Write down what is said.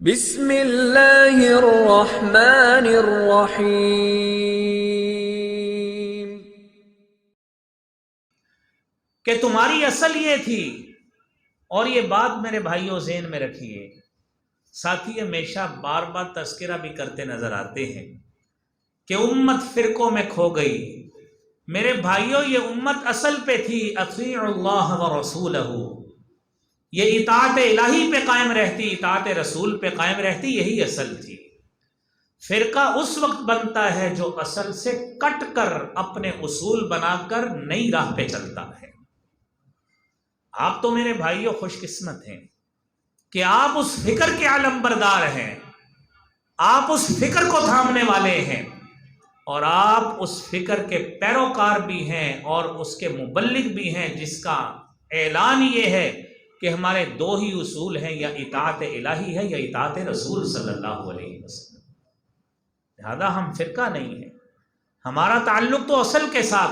بسم اللہ الرحمن الرحیم۔ کہ تمہاری اصل یہ تھی، اور یہ بات میرے بھائیوں ذہن میں رکھیے، ساتھی ہمیشہ بار بار تذکرہ بھی کرتے نظر آتے ہیں کہ امت فرقوں میں کھو گئی۔ میرے بھائیوں یہ امت اصل پہ تھی، اطیعوا اللہ و رسولہ، یہ اطاعت الہی پہ قائم رہتی، اطاعت رسول پہ قائم رہتی، یہی اصل تھی۔ فرقہ اس وقت بنتا ہے جو اصل سے کٹ کر اپنے اصول بنا کر نئی راہ پہ چلتا ہے۔ آپ تو میرے بھائیوں خوش قسمت ہیں کہ آپ اس فکر کے علم بردار ہیں، آپ اس فکر کو تھامنے والے ہیں، اور آپ اس فکر کے پیروکار بھی ہیں اور اس کے مبلغ بھی ہیں، جس کا اعلان یہ ہے کہ ہمارے دو ہی اصول ہیں، یا اطاعت الہی ہے یا اطاعت رسول صلی اللہ علیہ وسلم۔ لہذا ہم فرقہ نہیں ہیں، ہمارا تعلق تو اصل کے ساتھ